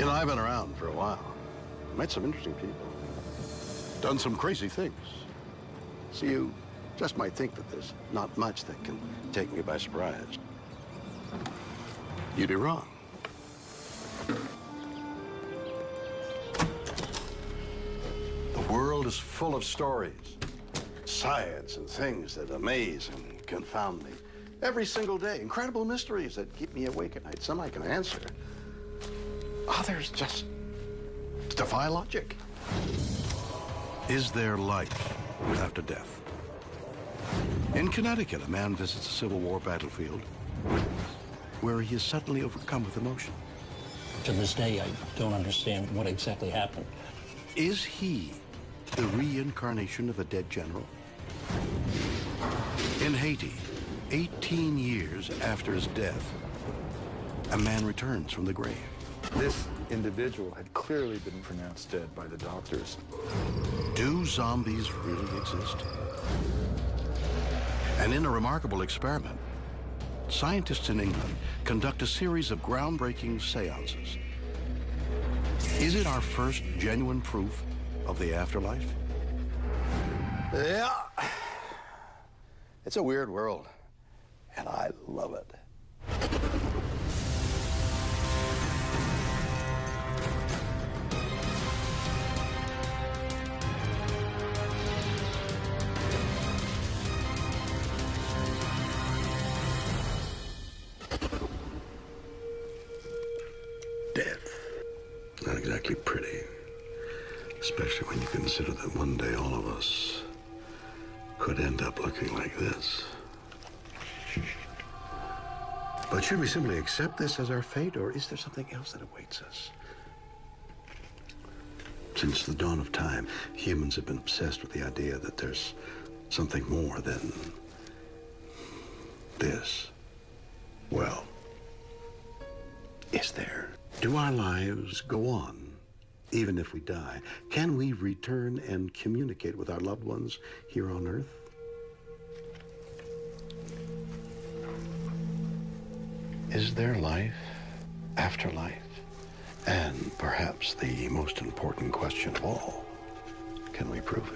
You know, I've been around for a while. Met some interesting people. Done some crazy things. So you just might think that there's not much that can take me by surprise. You'd be wrong. The world is full of stories, science and things that amaze and confound me. Every single day, incredible mysteries that keep me awake at night. Some I can answer. Others just defy logic. Is there life after death? In Connecticut, a man visits a Civil War battlefield where he is suddenly overcome with emotion. To this day, I don't understand what exactly happened. Is he the reincarnation of a dead general? In Haiti, 18 years after his death, a man returns from the grave. This individual had clearly been pronounced dead by the doctors. Do zombies really exist? And in a remarkable experiment, scientists in England conduct a series of groundbreaking séances. Is it our first genuine proof of the afterlife? Yeah. It's a weird world, and I love it. Death. Not exactly pretty. Especially when you consider that one day all of us could end up looking like this. But should we simply accept this as our fate, or is there something else that awaits us? Since the dawn of time, humans have been obsessed with the idea that there's something more than this. Well, is there? Do our lives go on, even if we die? Can we return and communicate with our loved ones here on Earth? Is there life after life? And perhaps the most important question of all, can we prove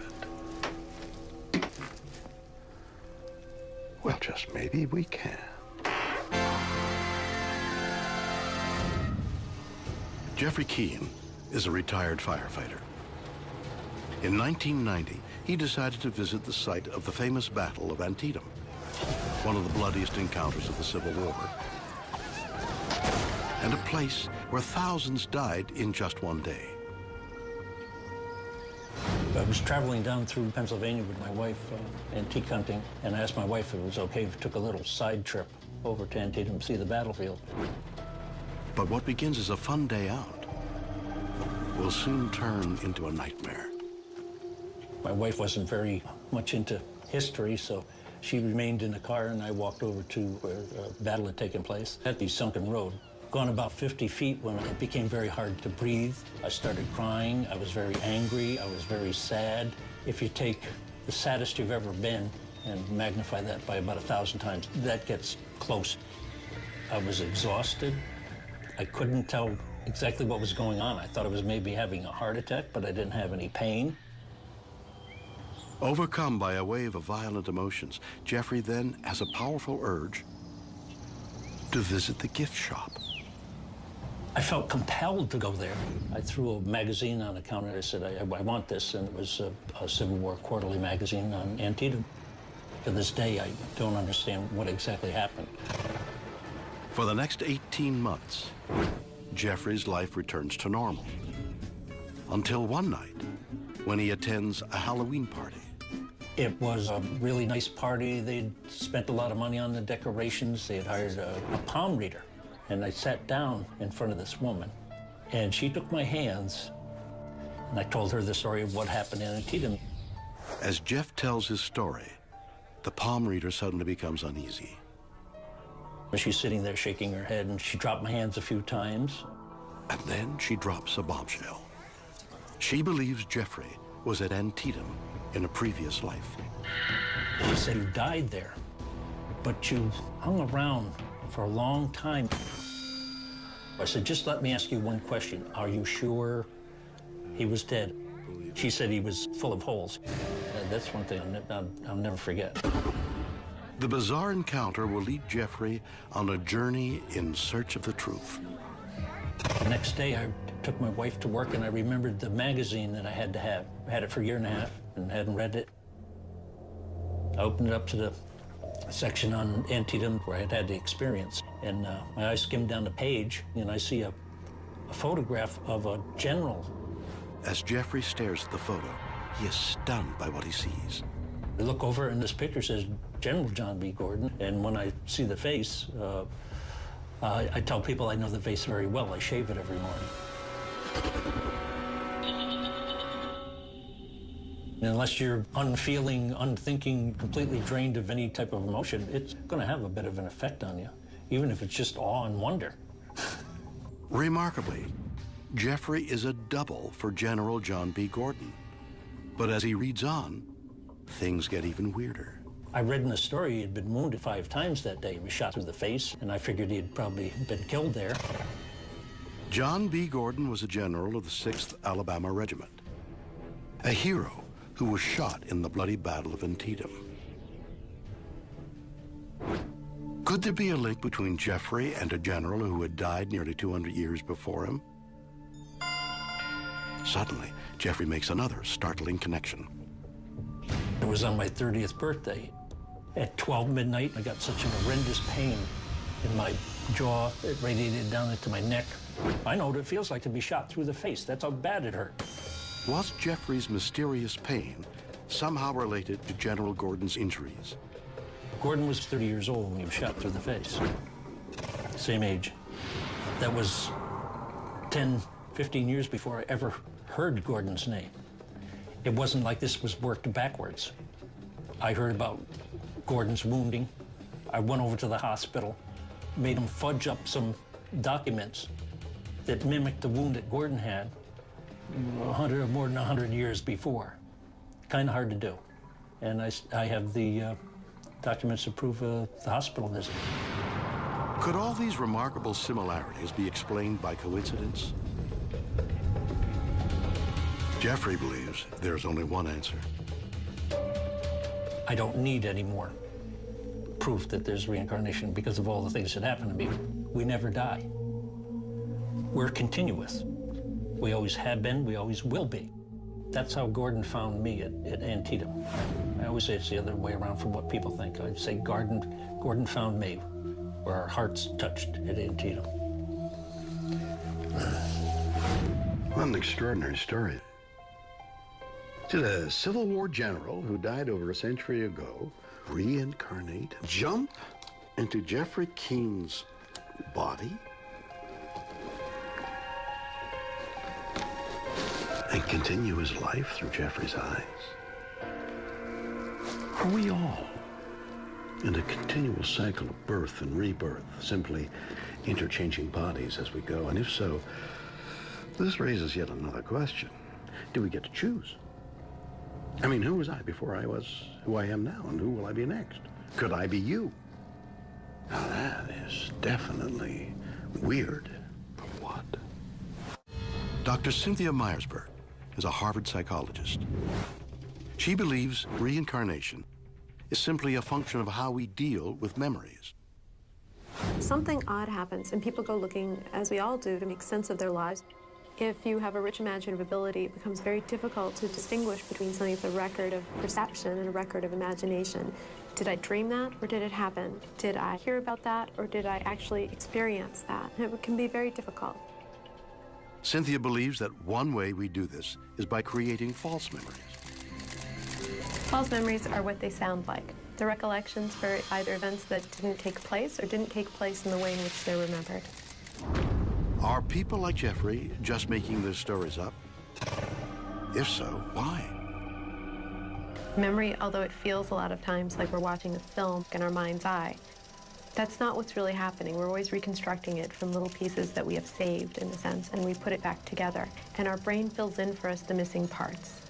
it? Well, just maybe we can. Jeffrey Keane is a retired firefighter. In 1990, he decided to visit the site of the famous Battle of Antietam, one of the bloodiest encounters of the Civil War, and a place where thousands died in just one day. I was traveling down through Pennsylvania with my wife, antique hunting, and I asked my wife if it was okay if we took a little side trip over to Antietam to see the battlefield. But what begins as a fun day out will soon turn into a nightmare. My wife wasn't very much into history, so she remained in the car, and I walked over to where the battle had taken place at the sunken road. Gone about 50 feet when it became very hard to breathe. I started crying. I was very angry. I was very sad. If you take the saddest you've ever been and magnify that by about 1,000 times, that gets close. I was exhausted. I couldn't tell exactly what was going on. I thought I was maybe having a heart attack, but I didn't have any pain. Overcome by a wave of violent emotions, Jeffrey then has a powerful urge to visit the gift shop. I felt compelled to go there. I threw a magazine on the counter. I said, I want this, and it was a Civil War quarterly magazine on Antietam. To this day, I don't understand what exactly happened. For the next 18 months, Jeffrey's life returns to normal. Until one night, when he attends a Halloween party. It was a really nice party. They'd spent a lot of money on the decorations. They had hired a palm reader. And I sat down in front of this woman, and she took my hands, and I told her the story of what happened in Antietam. As Jeff tells his story, the palm reader suddenly becomes uneasy. She's sitting there shaking her head, and she dropped my hands a few times. And then she drops a bombshell. She believes Jeffrey was at Antietam in a previous life. She said, "You died there, but you hung around for a long time." I said, just let me ask you one question. Are you sure he was dead? She said he was full of holes. That's one thing I'll never forget. The bizarre encounter will lead Jeffrey on a journey in search of the truth. The next day, I took my wife to work, and I remembered the magazine that I had to have. I had it for a year and a half and hadn't read it. I opened it up to the section on Antietam where I had had the experience, and my eyes skimmed down the page, and I see a photograph of a general. As Jeffrey stares at the photo, he is stunned by what he sees. I look over, and this picture says General John B. Gordon, and when I see the face, I tell people I know the face very well. I shave it every morning. And unless you're unfeeling, unthinking, completely drained of any type of emotion, it's going to have a bit of an effect on you, even if it's just awe and wonder. Remarkably, Jeffrey is a double for General John B. Gordon. But as he reads on, things get even weirder. I read in the story he had been wounded 5 times that day. He was shot through the face, and I figured he had probably been killed there. John B. Gordon was a general of the 6th Alabama Regiment, a hero who was shot in the bloody Battle of Antietam. Could there be a link between Jeffrey and a general who had died nearly 200 years before him? Suddenly, Jeffrey makes another startling connection. It was on my 30th birthday. At 12 midnight, I got such an horrendous pain in my jaw. It radiated down into my neck. I know what it feels like to be shot through the face. That's how bad it hurt. Was Jeffrey's mysterious pain somehow related to General Gordon's injuries? Gordon was 30 years old when he was shot through the face. Same age. That was 10, 15 years before I ever heard Gordon's name. It wasn't like this was worked backwards. I heard about Gordon's wounding. I went over to the hospital, made him fudge up some documents that mimicked the wound that Gordon had more than 100 years before. Kind of hard to do. And I have the documents to prove the hospital visit. Could all these remarkable similarities be explained by coincidence? Jeffrey believes there's only one answer. I don't need any more proof that there's reincarnation because of all the things that happen to me. We never die. We're continuous. We always have been, we always will be. That's how Gordon found me at Antietam. I always say it's the other way around from what people think. I say Gordon found me where our hearts touched at Antietam. What an extraordinary story. Did a Civil War general who died over a century ago reincarnate, jump into Jeffrey Keene's body, and continue his life through Jeffrey's eyes? Are we all in a continual cycle of birth and rebirth, simply interchanging bodies as we go? And if so, this raises yet another question. Do we get to choose? I mean, who was I before I was who I am now, and who will I be next? Could I be you? Now that is definitely weird. But what? Dr. Cynthia Myersberg is a Harvard psychologist. She believes reincarnation is simply a function of how we deal with memories. Something odd happens, and people go looking, as we all do, to make sense of their lives. If you have a rich imaginative ability, it becomes very difficult to distinguish between something that's a record of perception and a record of imagination. Did I dream that, or did it happen? Did I hear about that, or did I actually experience that? It can be very difficult. Cynthia believes that one way we do this is by creating false memories. False memories are what they sound like. The recollections for either events that didn't take place or didn't take place in the way in which they're remembered. Are people like Jeffrey just making their stories up? If so, why? Memory, although it feels a lot of times like we're watching a film in our mind's eye, that's not what's really happening. We're always reconstructing it from little pieces that we have saved, in a sense, and we put it back together. And our brain fills in for us the missing parts.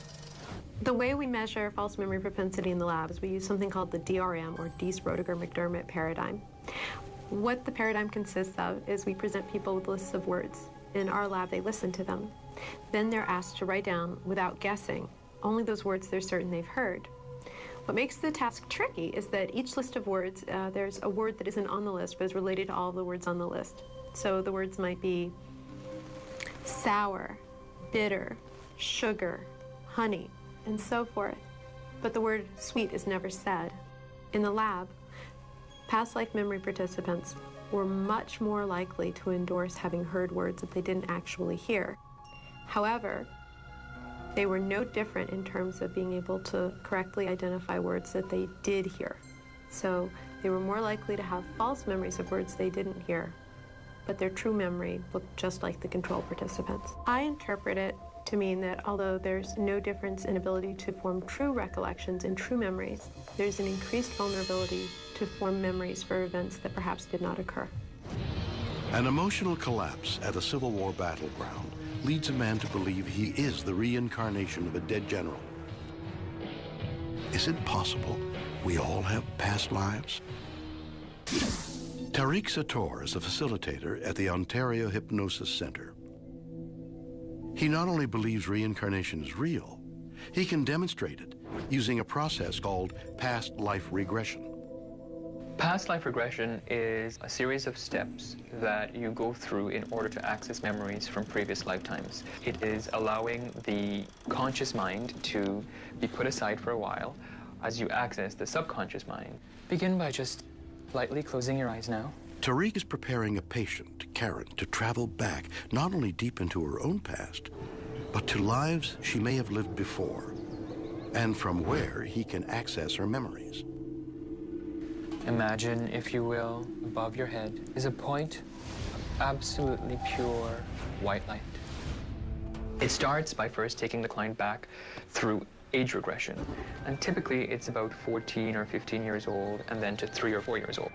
The way we measure false memory propensity in the lab is we use something called the DRM, or Diess-Roediger-McDermott paradigm. What the paradigm consists of is we present people with lists of words. In our lab, they listen to them. Then they're asked to write down, without guessing, only those words they're certain they've heard. What makes the task tricky is that each list of words, there's a word that isn't on the list, but is related to all the words on the list. So the words might be sour, bitter, sugar, honey, and so forth. But the word sweet is never said. In the lab, past life memory participants were much more likely to endorse having heard words that they didn't actually hear. However, they were no different in terms of being able to correctly identify words that they did hear. So they were more likely to have false memories of words they didn't hear, but their true memory looked just like the control participants. I interpret it to mean that although there's no difference in ability to form true recollections and true memories, there's an increased vulnerability to form memories for events that perhaps did not occur. An emotional collapse at a Civil War battleground leads a man to believe he is the reincarnation of a dead general. Is it possible we all have past lives? Tariq Sator is a facilitator at the Ontario Hypnosis Center. He not only believes reincarnation is real, he can demonstrate it using a process called past life regression. Past life regression is a series of steps that you go through in order to access memories from previous lifetimes. It is allowing the conscious mind to be put aside for a while as you access the subconscious mind. Begin by just lightly closing your eyes now. Tariq is preparing a patient, Karen, to travel back not only deep into her own past, but to lives she may have lived before, and from where he can access her memories. Imagine, if you will, above your head is a point of absolutely pure white light. It starts by first taking the client back through age regression, and typically it's about 14 or 15 years old, and then to 3 or 4 years old.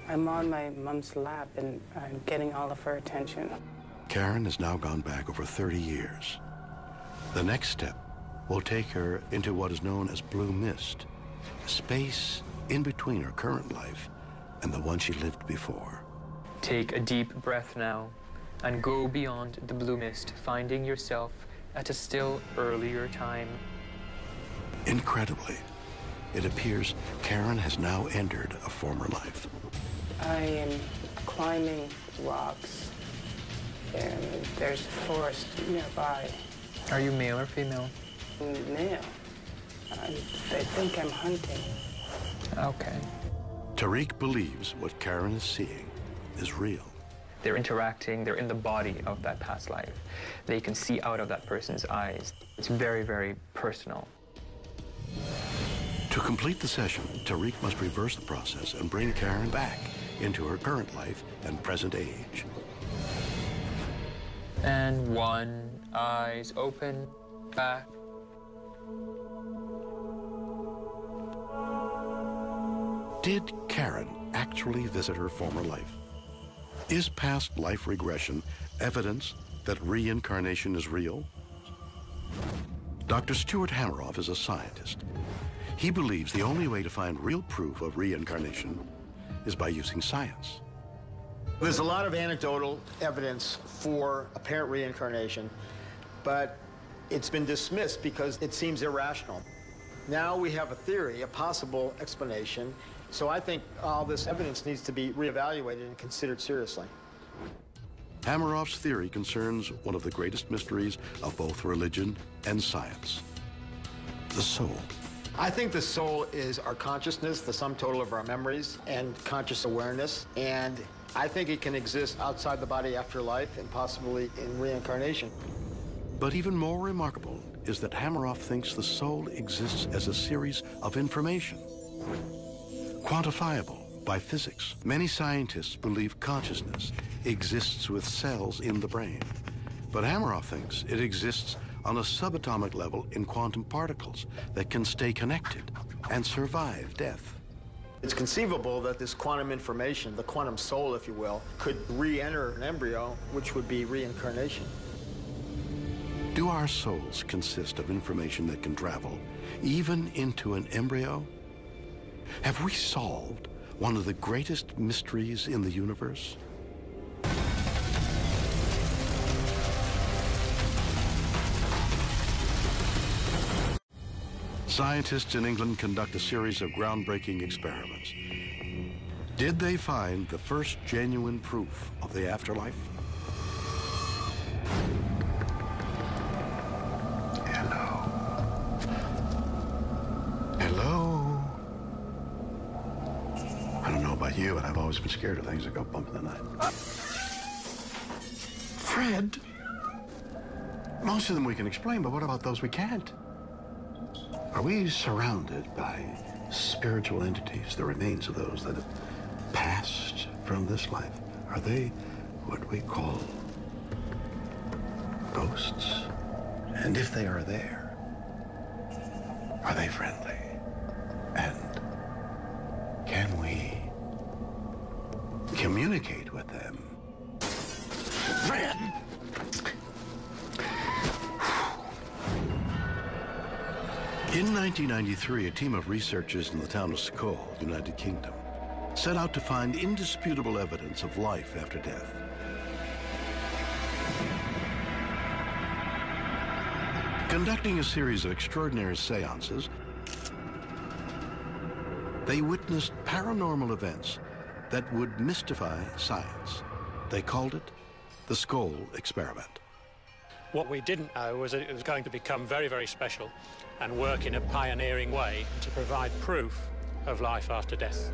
I'm on my mom's lap, and I'm getting all of her attention. Karen has now gone back over 30 years. The next step will take her into what is known as blue mist, a space in between her current life and the one she lived before. Take a deep breath now and go beyond the blue mist, finding yourself at a still earlier time. Incredibly, it appears Karen has now entered a former life. I am climbing rocks, and there's a forest nearby. Are you male or female? Male. They think I'm hunting. Okay. Tariq believes what Karen is seeing is real. They're interacting, they're in the body of that past life. They can see out of that person's eyes. It's very, very personal. To complete the session, Tariq must reverse the process and bring Karen back into her current life and present age. And one, eyes open, back. Did Karen actually visit her former life? Is past life regression evidence that reincarnation is real? Dr. Stuart Hameroff is a scientist. He believes the only way to find real proof of reincarnation is by using science. There's a lot of anecdotal evidence for apparent reincarnation, but it's been dismissed because it seems irrational. Now we have a theory, a possible explanation, so I think all this evidence needs to be reevaluated and considered seriously. Hameroff's theory concerns one of the greatest mysteries of both religion and science: the soul. I think the soul is our consciousness, the sum total of our memories and conscious awareness, and I think it can exist outside the body after life and possibly in reincarnation. But even more remarkable is that Hameroff thinks the soul exists as a series of information, quantifiable by physics. Many scientists believe consciousness exists with cells in the brain, but Hameroff thinks it exists on a subatomic level in quantum particles that can stay connected and survive death. It's conceivable that this quantum information, the quantum soul, if you will, could re-enter an embryo, which would be reincarnation. Do our souls consist of information that can travel even into an embryo? Have we solved one of the greatest mysteries in the universe? Scientists in England conduct a series of groundbreaking experiments. Did they find the first genuine proof of the afterlife? Hello? I don't know about you, but I've always been scared of things that go bump in the night. Fred? Most of them we can explain, but what about those we can't? Are we surrounded by spiritual entities, the remains of those that have passed from this life? Are they what we call ghosts? And if they are there, are they friendly? And can we communicate with them? Fred! In 1993, a team of researchers in the town of Skull, United Kingdom, set out to find indisputable evidence of life after death. Conducting a series of extraordinary séances, they witnessed paranormal events that would mystify science. They called it the Skull Experiment. What we didn't know was that it was going to become very, very special and work in a pioneering way to provide proof of life after death.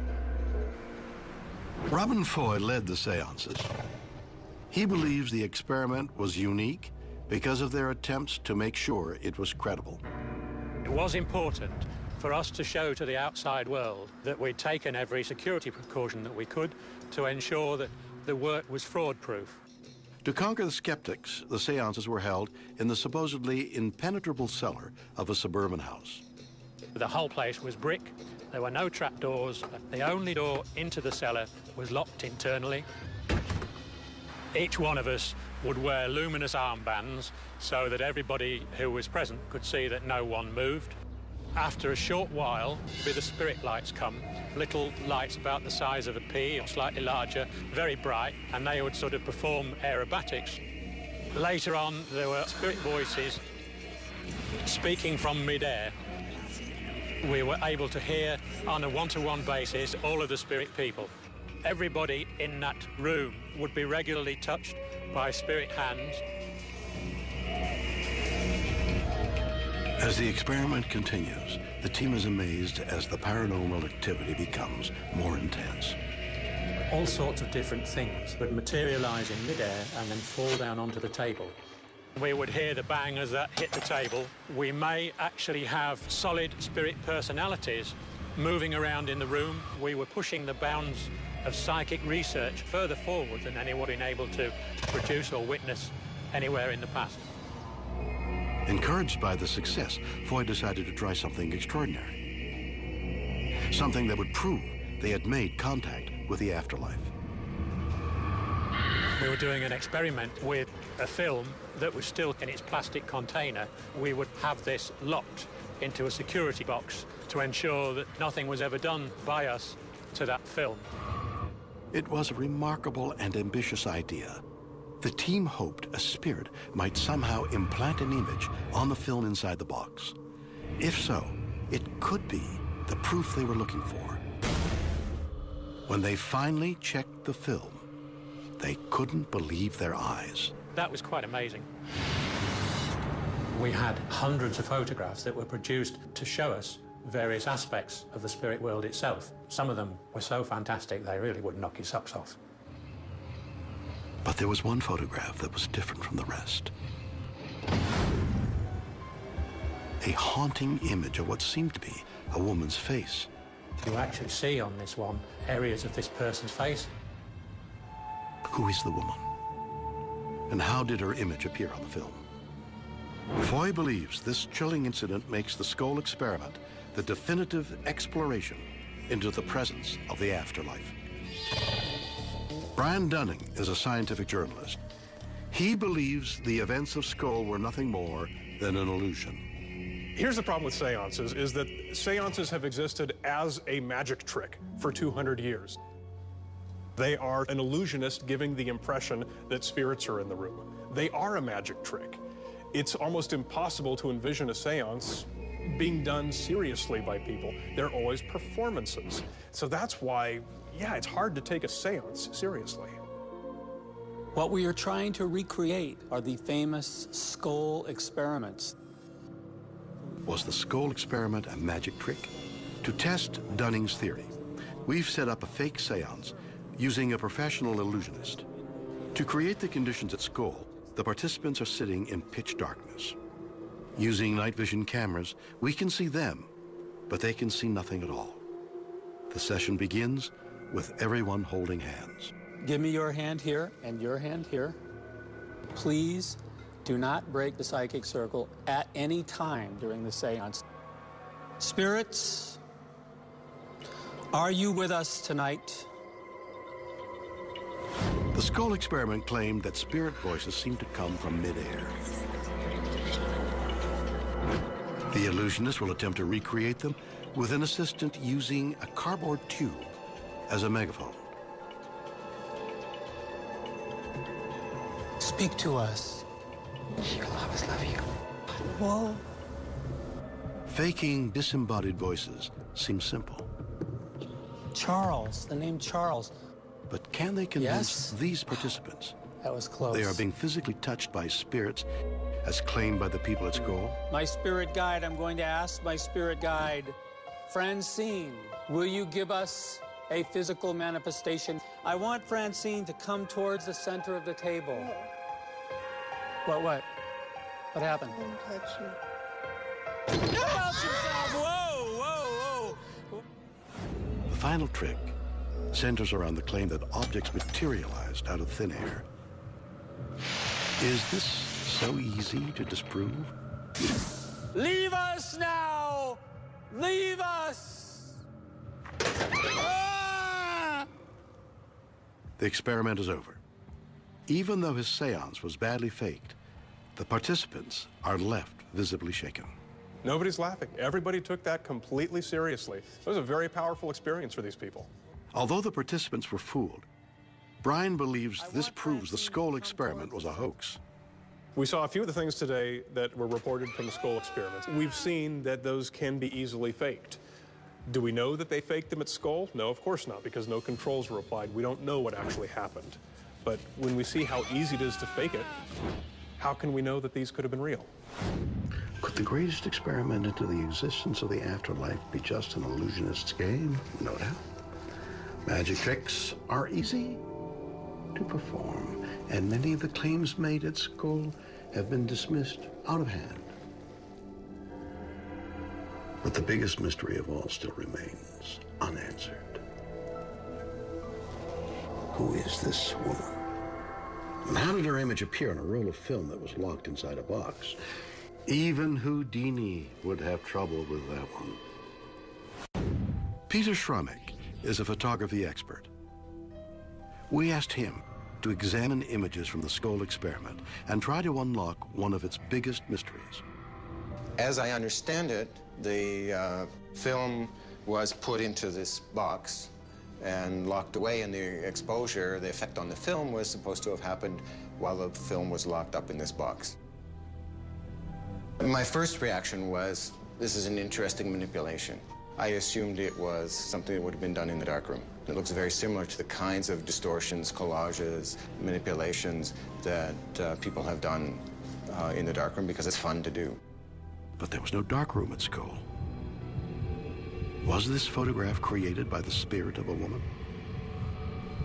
Robin Foy led the séances. He believes the experiment was unique because of their attempts to make sure it was credible. It was important for us to show to the outside world that we'd taken every security precaution that we could to ensure that the work was fraud-proof. To conquer the skeptics, the séances were held in the supposedly impenetrable cellar of a suburban house. The whole place was brick. There were no trapdoors. The only door into the cellar was locked internally. Each one of us would wear luminous armbands so that everybody who was present could see that no one moved. After a short while, the spirit lights come, little lights about the size of a pea or slightly larger, very bright, and they would sort of perform aerobatics. Later on, there were spirit voices speaking from mid-air. We were able to hear on a one-to-one basis all of the spirit people. Everybody in that room would be regularly touched by spirit hands. As the experiment continues, the team is amazed as the paranormal activity becomes more intense. All sorts of different things would materialize in midair and then fall down onto the table. We would hear the bang as that hit the table. We may actually have solid spirit personalities moving around in the room. We were pushing the bounds of psychic research further forward than anyone been able to produce or witness anywhere in the past. Encouraged by the success, Foy decided to try something extraordinary. Something that would prove they had made contact with the afterlife. We were doing an experiment with a film that was still in its plastic container. We would have this locked into a security box to ensure that nothing was ever done by us to that film. It was a remarkable and ambitious idea. The team hoped a spirit might somehow implant an image on the film inside the box. If so, it could be the proof they were looking for. When they finally checked the film, they couldn't believe their eyes. That was quite amazing. We had hundreds of photographs that were produced to show us various aspects of the spirit world itself. Some of them were so fantastic they really would knock your socks off. But there was one photograph that was different from the rest. A haunting image of what seemed to be a woman's face. You actually see on this one areas of this person's face. Who is the woman? And how did her image appear on the film? Foy believes this chilling incident makes the Skull Experiment the definitive exploration into the presence of the afterlife. Brian Dunning is a scientific journalist. He believes the events of Skull were nothing more than an illusion. Here's the problem with seances, is that seances have existed as a magic trick for 200 years. They are an illusionist giving the impression that spirits are in the room. They are a magic trick. It's almost impossible to envision a seance being done seriously by people. They're always performances. So that's why, yeah, it's hard to take a seance seriously. What we are trying to recreate are the famous skull experiments. Was the skull experiment a magic trick? To test Dunning's theory, we've set up a fake seance using a professional illusionist. To create the conditions at Skull, the participants are sitting in pitch darkness. Using night vision cameras, we can see them, but they can see nothing at all. The session begins with everyone holding hands. Give me your hand here and your hand here. Please do not break the psychic circle at any time during the seance. Spirits, are you with us tonight? The skull experiment claimed that spirit voices seemed to come from midair. The illusionist will attempt to recreate them with an assistant using a cardboard tube as a megaphone. Speak to us. She'll always love you. Whoa. Faking disembodied voices seems simple. Charles, the name Charles. But can they convince these participants? That was close. They are being physically touched by spirits as claimed by the people at Skull? My spirit guide, I'm going to ask my spirit guide, Francine, will you give us a physical manifestation? I want Francine to come towards the center of the table. What? What happened? Don't touch me. Touch yourself! Whoa! The final trick centers around the claim that objects materialized out of thin air. Is this so easy to disprove? Leave us now! Leave us! Ah! The experiment is over. Even though his seance was badly faked, the participants are left visibly shaken. Nobody's laughing. Everybody took that completely seriously. It was a very powerful experience for these people. Although the participants were fooled, Brian believes this proves the skull experiment was a hoax. We saw a few of the things today that were reported from the skull experiments. We've seen that those can be easily faked. Do we know that they faked them at Skull? No, of course not, because no controls were applied. We don't know what actually happened. But when we see how easy it is to fake it, how can we know that these could have been real? Could the greatest experiment into the existence of the afterlife be just an illusionist's game? No doubt. Magic tricks are easy to perform, and many of the claims made at Skull have been dismissed out of hand. But the biggest mystery of all still remains unanswered. Who is this woman? And how did her image appear on a roll of film that was locked inside a box? Even Houdini would have trouble with that one. Peter Schramek is a photography expert. We asked him to examine images from the Skull experiment and try to unlock one of its biggest mysteries. As I understand it, the film was put into this box and locked away, and the exposure, the effect on the film, was supposed to have happened while the film was locked up in this box. My first reaction was, this is an interesting manipulation. I assumed it was something that would have been done in the darkroom. It looks very similar to the kinds of distortions, collages, manipulations that people have done in the darkroom because it's fun to do. But there was no darkroom at Skull. Was this photograph created by the spirit of a woman?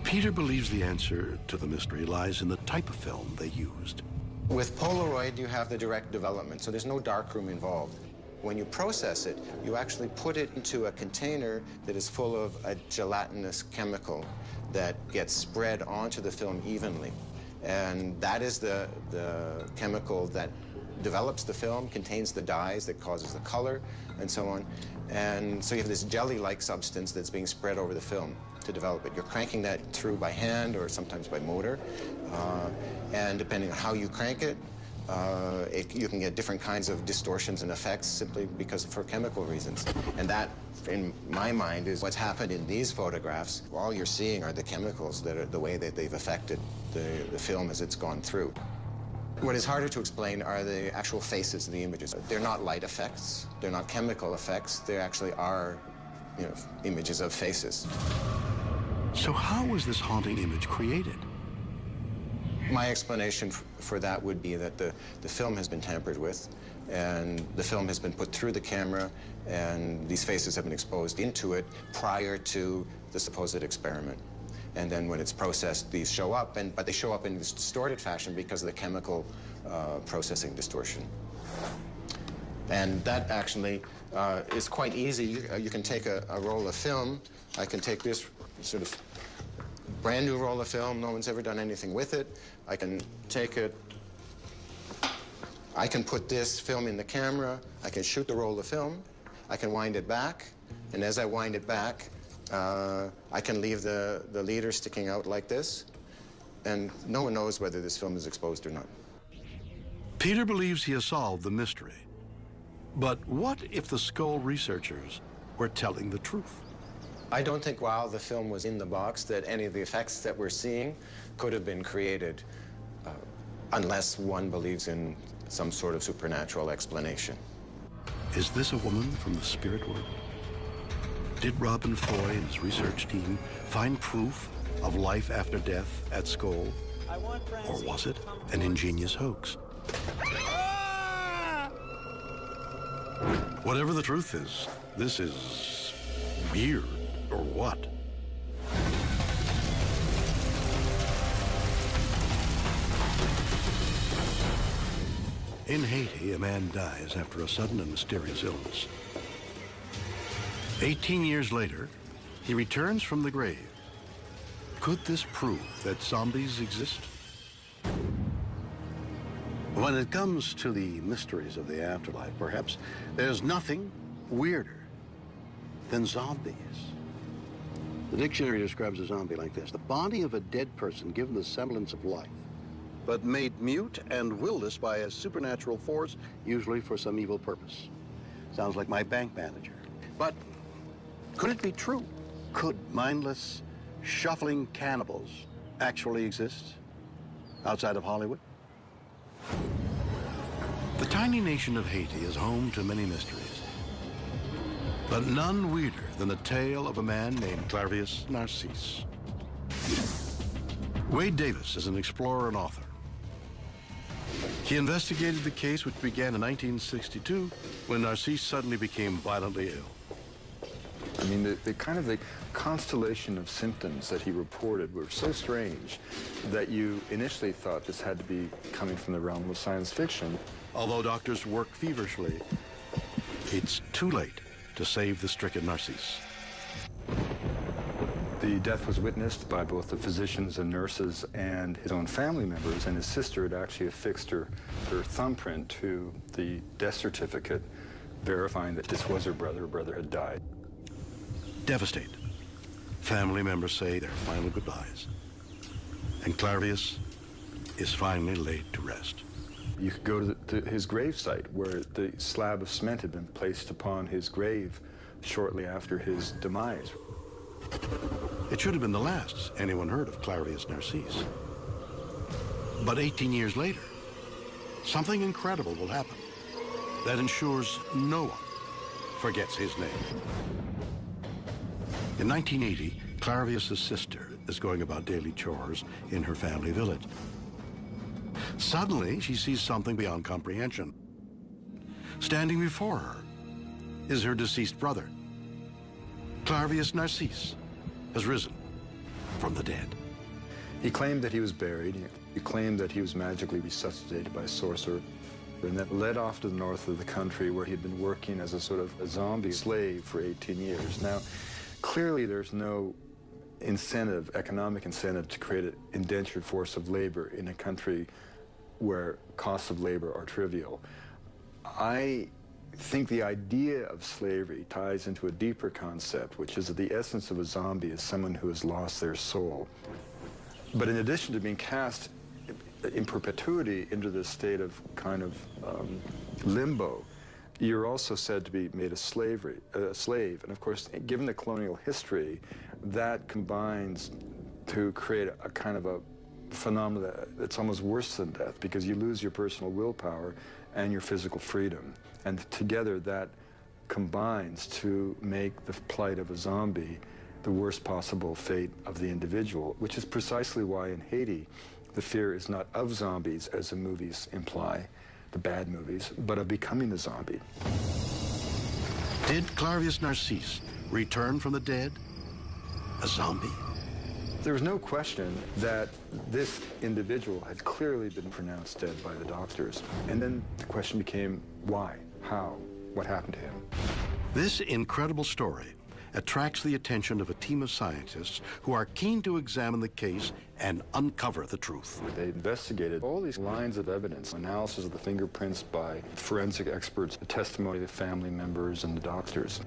Peter believes the answer to the mystery lies in the type of film they used. With Polaroid, you have the direct development, so there's no darkroom involved. When you process it, you actually put it into a container that is full of a gelatinous chemical that gets spread onto the film evenly. And that is the chemical that develops the film, contains the dyes that causes the color, and so on. And so you have this jelly-like substance that's being spread over the film to develop it. You're cranking that through by hand or sometimes by motor. And depending on how you crank it, You can get different kinds of distortions and effects simply because for chemical reasons. And that, in my mind, is what's happened in these photographs. All you're seeing are the chemicals that are the way that they've affected the film as it's gone through. What is harder to explain are the actual faces of the images. They're not light effects, they're not chemical effects, they actually are, you know, images of faces. So how was this haunting image created? My explanation for that would be that the film has been tampered with, and the film has been put through the camera, and these faces have been exposed into it prior to the supposed experiment. And then when it's processed, these show up, but they show up in this distorted fashion because of the chemical processing distortion. And that actually is quite easy. You can take a roll of film. I can take this sort of brand new roll of film. No one's ever done anything with it. I can take it. I can put this film in the camera. I can shoot the roll of film. I can wind it back. And as I wind it back, I can leave the leader sticking out like this. And no one knows whether this film is exposed or not. Peter believes he has solved the mystery. But what if the skull researchers were telling the truth? I don't think while the film was in the box that any of the effects that we're seeing could have been created unless one believes in some sort of supernatural explanation. Is this a woman from the spirit world? Did Robin Foy and his research team find proof of life after death at Skull? Or was it an ingenious hoax? Whatever the truth is, this is weird, or what? In Haiti, a man dies after a sudden and mysterious illness. 18 years later, he returns from the grave. Could this prove that zombies exist? When it comes to the mysteries of the afterlife, perhaps there's nothing weirder than zombies. The dictionary describes a zombie like this: the body of a dead person given the semblance of life, but made mute and will-less by a supernatural force, usually for some evil purpose. Sounds like my bank manager. But could it be true? Could mindless, shuffling cannibals actually exist outside of Hollywood? The tiny nation of Haiti is home to many mysteries, but none weirder than the tale of a man named Clairvius Narcisse. Wade Davis is an explorer and author. He investigated the case, which began in 1962 when Narcisse suddenly became violently ill. I mean, the constellation of symptoms that he reported were so strange that you initially thought this had to be coming from the realm of science fiction. Although doctors work feverishly, it's too late to save the stricken Narcisse. The death was witnessed by both the physicians and nurses and his own family members, and his sister had actually affixed her thumbprint to the death certificate, verifying that this was her brother had died. Devastated, family members say their final goodbyes, and Clairvius is finally laid to rest. You could go to his gravesite, where the slab of cement had been placed upon his grave shortly after his demise. It should have been the last anyone heard of Clairvius Narcisse. But 18 years later, something incredible will happen that ensures no one forgets his name. In 1980, Clairvius' sister is going about daily chores in her family village. Suddenly, she sees something beyond comprehension. Standing before her is her deceased brother. Clairvius Narcisse has risen from the dead. He claimed that he was buried. He claimed that he was magically resuscitated by a sorcerer, and that led off to the north of the country, where he'd been working as a sort of a zombie slave for 18 years. Now, clearly there's no incentive, economic incentive, to create an indentured force of labor in a country where costs of labor are trivial. I think the idea of slavery ties into a deeper concept, which is that the essence of a zombie is someone who has lost their soul. But in addition to being cast in perpetuity into this state of kind of limbo. You're also said to be made a slave. And of course, given the colonial history, that combines to create a kind of a phenomenon that's almost worse than death, because you lose your personal willpower and your physical freedom. And together that combines to make the plight of a zombie the worst possible fate of the individual, which is precisely why in Haiti, the fear is not of zombies, as the movies imply, the bad movies, but of becoming the zombie. Did Clairvius Narcisse return from the dead a zombie? There was no question that this individual had clearly been pronounced dead by the doctors. And then the question became, why? How? What happened to him? This incredible story attracts the attention of a team of scientists who are keen to examine the case and uncover the truth. They investigated all these lines of evidence, analysis of the fingerprints by forensic experts, the testimony of the family members and the doctors.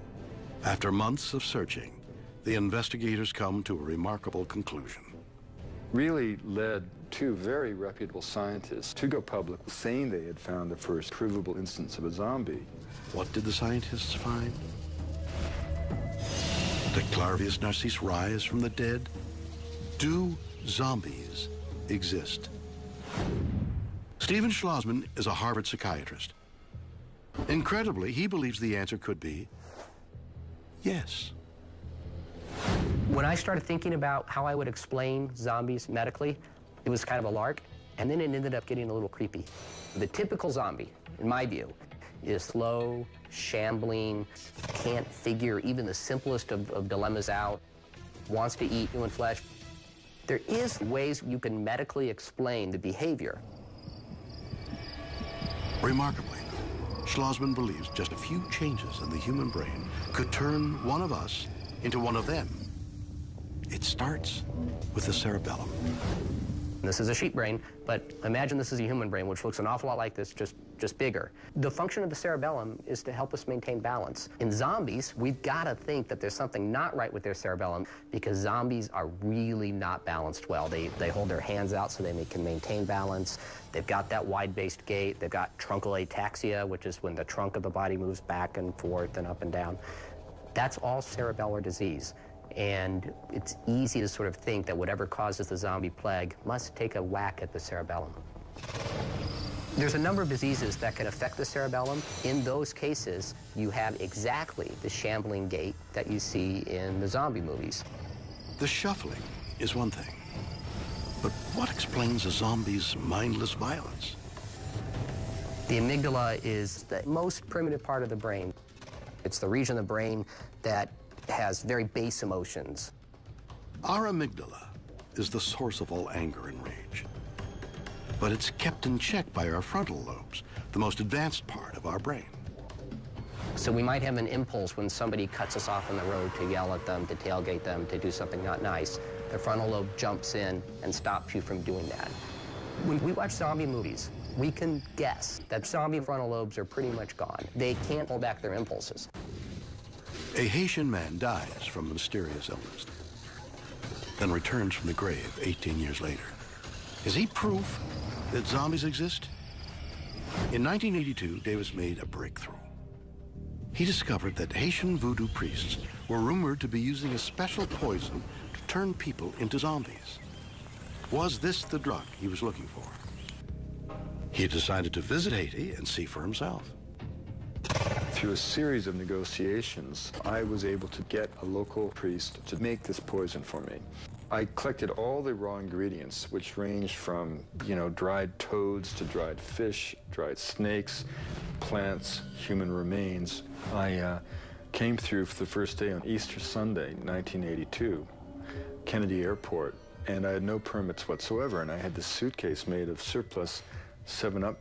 After months of searching, the investigators come to a remarkable conclusion. Really led two very reputable scientists to go public saying they had found the first provable instance of a zombie. What did the scientists find? Did Clairvius Narcisse rise from the dead? Do zombies exist? Stephen Schlossman is a Harvard psychiatrist. Incredibly, he believes the answer could be yes. When I started thinking about how I would explain zombies medically, it was kind of a lark, and then it ended up getting a little creepy. The typical zombie, in my view, is slow, shambling, can't figure even the simplest of dilemmas out, wants to eat human flesh. There is ways you can medically explain the behavior. Remarkably, Schlossman believes just a few changes in the human brain could turn one of us into one of them. It starts with the cerebellum. This is a sheep brain, but imagine this is a human brain, which looks an awful lot like this, just bigger. The function of the cerebellum is to help us maintain balance. In zombies, we've got to think that there's something not right with their cerebellum, because zombies are really not balanced well. They hold their hands out so they can maintain balance. They've got that wide-based gait. They've got truncal ataxia, which is when the trunk of the body moves back and forth and up and down. That's all cerebellar disease. And it's easy to sort of think that whatever causes the zombie plague must take a whack at the cerebellum. There's a number of diseases that can affect the cerebellum. In those cases, you have exactly the shambling gait that you see in the zombie movies. The shuffling is one thing, but what explains a zombie's mindless violence? The amygdala is the most primitive part of the brain. It's the region of the brain that has very base emotions. Our amygdala is the source of all anger and rage. But it's kept in check by our frontal lobes, the most advanced part of our brain. So we might have an impulse when somebody cuts us off on the road to yell at them, to tailgate them, to do something not nice. The frontal lobe jumps in and stops you from doing that. When we watch zombie movies, we can guess that zombie frontal lobes are pretty much gone. They can't hold back their impulses. A Haitian man dies from a mysterious illness, then returns from the grave 18 years later. Is he proof that zombies exist? In 1982, Davis made a breakthrough. He discovered that Haitian voodoo priests were rumored to be using a special poison to turn people into zombies. Was this the drug he was looking for? He decided to visit Haiti and see for himself. Through a series of negotiations, I was able to get a local priest to make this poison for me. I collected all the raw ingredients, which ranged from, dried toads to dried fish, dried snakes, plants, human remains. I came through for the first day on Easter Sunday, 1982, Kennedy Airport, and I had no permits whatsoever, and I had this suitcase made of surplus 7-Up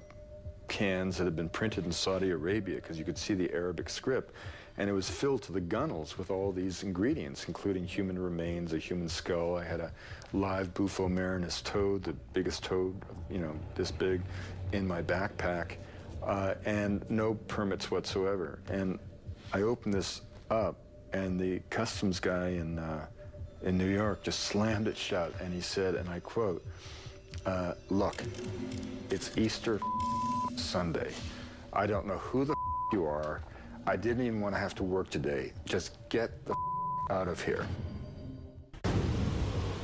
cans that had been printed in Saudi Arabia, because you could see the Arabic script, and it was filled to the gunnels with all these ingredients, including human remains, a human skull. I had a live Bufo marinus toad, the biggest toad, this big, in my backpack, and no permits whatsoever. And I opened this up, and the customs guy in New York just slammed it shut, and he said, and I quote, Look, it's Easter Sunday. I don't know who the you are. I didn't even want to have to work today. Just get the out of here.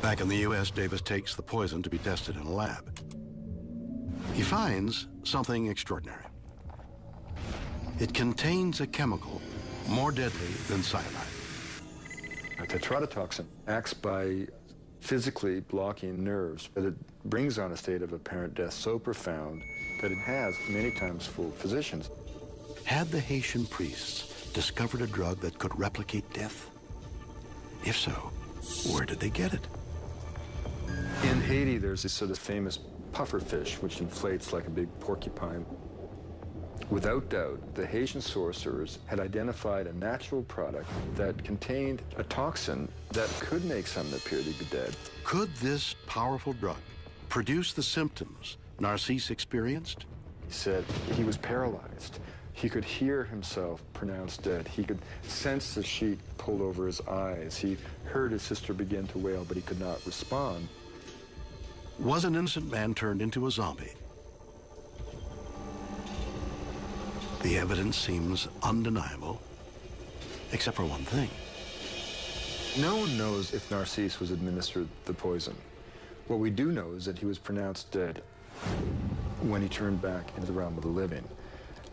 Back in the U.S., Davis takes the poison to be tested in a lab. He finds something extraordinary. It contains a chemical more deadly than cyanide. A tetrodotoxin acts by physically blocking nerves, but it brings on a state of apparent death so profound that it has many times fooled physicians. Had the Haitian priests discovered a drug that could replicate death? If so, where did they get it? In Haiti, there's this sort of famous puffer fish, which inflates like a big porcupine. Without doubt, the Haitian sorcerers had identified a natural product that contained a toxin that could make someone appear to be dead. Could this powerful drug produce the symptoms Narcisse experienced? He said he was paralyzed. He could hear himself pronounced dead. He could sense the sheet pulled over his eyes. He heard his sister begin to wail, but he could not respond. Was an innocent man turned into a zombie? The evidence seems undeniable, except for one thing. No one knows if Narcisse was administered the poison. What we do know is that he was pronounced dead when he turned back into the realm of the living.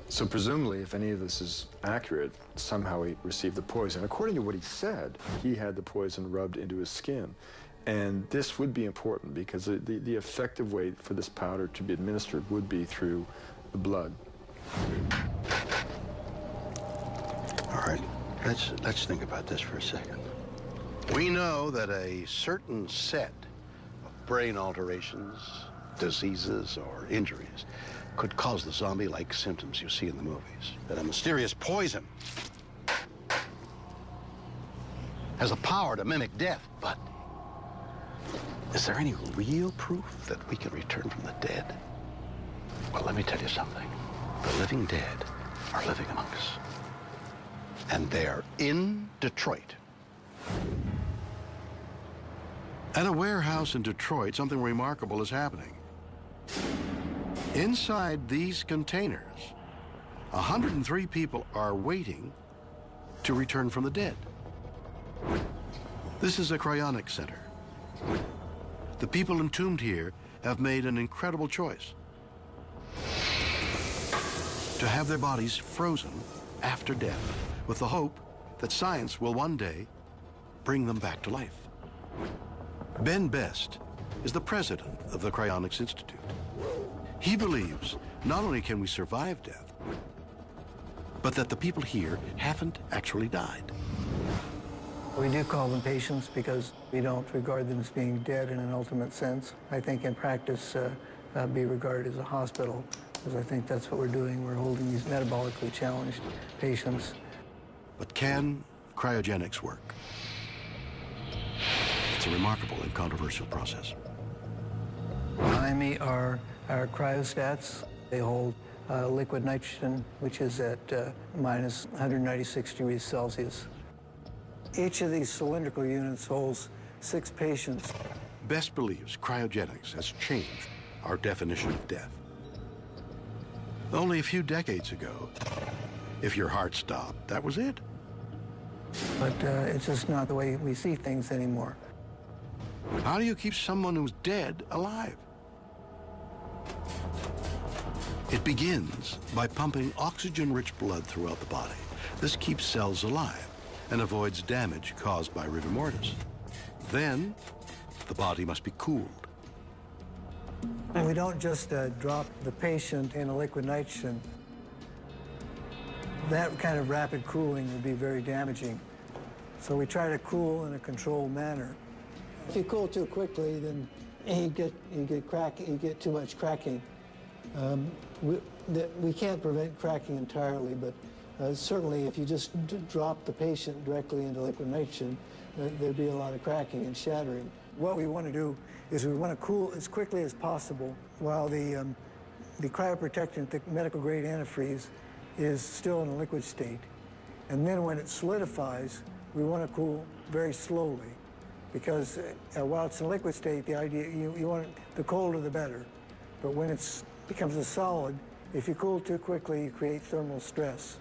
So presumably, if any of this is accurate, somehow he received the poison. According to what he said, he had the poison rubbed into his skin. And this would be important because the effective way for this powder to be administered would be through the blood. All right, let's think about this for a second. We know that a certain set of brain alterations, diseases, or injuries could cause the zombie-like symptoms you see in the movies. That a mysterious poison has the power to mimic death, but is there any real proof that we can return from the dead? Well, let me tell you something. The living dead are living among us. And they're in Detroit. At a warehouse in Detroit, something remarkable is happening. Inside these containers, 103 people are waiting to return from the dead. This is a cryonic center. The people entombed here have made an incredible choice: to have their bodies frozen after death, with the hope that science will one day bring them back to life. Ben Best is the president of the Cryonics Institute. He believes not only can we survive death, but that the people here haven't actually died. We do call them patients because we don't regard them as being dead in an ultimate sense. I think in practice, be regarded as a hospital, because I think that's what we're doing. We're holding these metabolically challenged patients. But can cryogenics work? It's a remarkable and controversial process. Behind me are our cryostats. They hold liquid nitrogen, which is at minus 196 degrees Celsius. Each of these cylindrical units holds 6 patients. Best believes cryogenics has changed our definition of death. Only a few decades ago, if your heart stopped, that was it. But it's just not the way we see things anymore. How do you keep someone who's dead alive? It begins by pumping oxygen-rich blood throughout the body. This keeps cells alive and avoids damage caused by rigor mortis. Then, the body must be cooled. We don't just drop the patient in a liquid nitrogen. That kind of rapid cooling would be very damaging. So we try to cool in a controlled manner. If you cool too quickly, then you get too much cracking. We can't prevent cracking entirely, but certainly if you just drop the patient directly into liquid nitrogen, there'd be a lot of cracking and shattering. What we want to do is we want to cool as quickly as possible while the cryoprotectant, the medical grade antifreeze, is still in a liquid state. And then when it solidifies, we want to cool very slowly. because while it's in a liquid state, the idea, you want it, the colder the better. But when it becomes a solid, if you cool too quickly, you create thermal stress.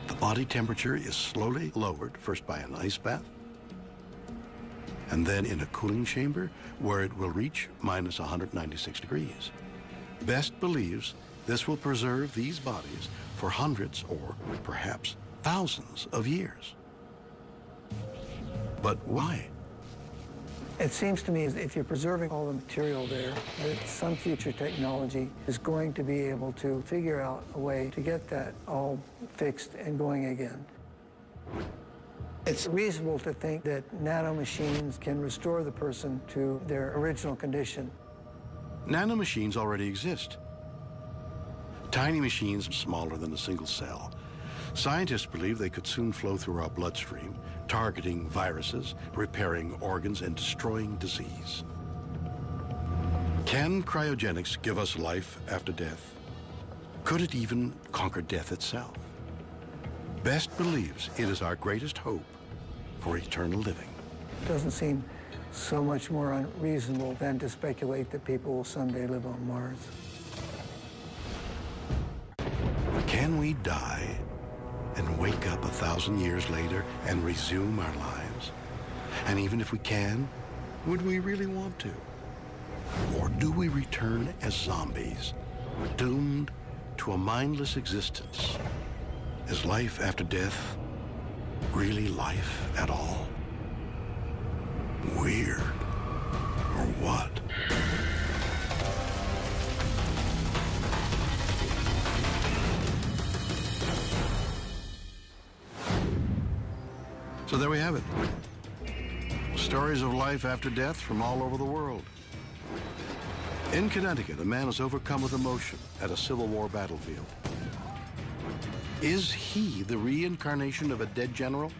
The body temperature is slowly lowered, first by an ice bath, and then in a cooling chamber where it will reach minus 196 degrees. Best believes this will preserve these bodies for hundreds or perhaps thousands of years. But why? It seems to me as if you're preserving all the material there, that some future technology is going to be able to figure out a way to get that all fixed and going again. It's reasonable to think that nanomachines can restore the person to their original condition. Nanomachines already exist. Tiny machines smaller than a single cell. Scientists believe they could soon flow through our bloodstream, targeting viruses, repairing organs, and destroying disease. Can cryogenics give us life after death? Could it even conquer death itself? Best believes it is our greatest hope for eternal living. It doesn't seem so much more unreasonable than to speculate that people will someday live on Mars. Can we die and wake up 1,000 years later and resume our lives? And even if we can, would we really want to? Or do we return as zombies, doomed to a mindless existence? Is life after death really life at all? Weird, or what? So there we have it. Stories of life after death from all over the world. In Connecticut, a man is overcome with emotion at a Civil War battlefield. Is he the reincarnation of a dead general?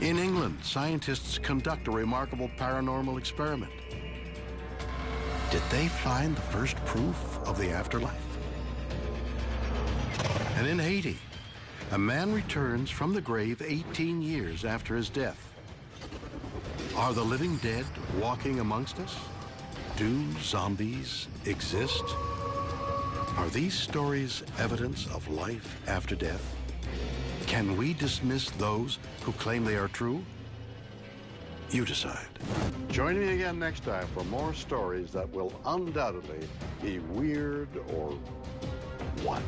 In England, scientists conduct a remarkable paranormal experiment. Did they find the first proof of the afterlife? And in Haiti, a man returns from the grave 18 years after his death. Are the living dead walking amongst us? Do zombies exist? Are these stories evidence of life after death? Can we dismiss those who claim they are true? You decide. Join me again next time for more stories that will undoubtedly be weird or what?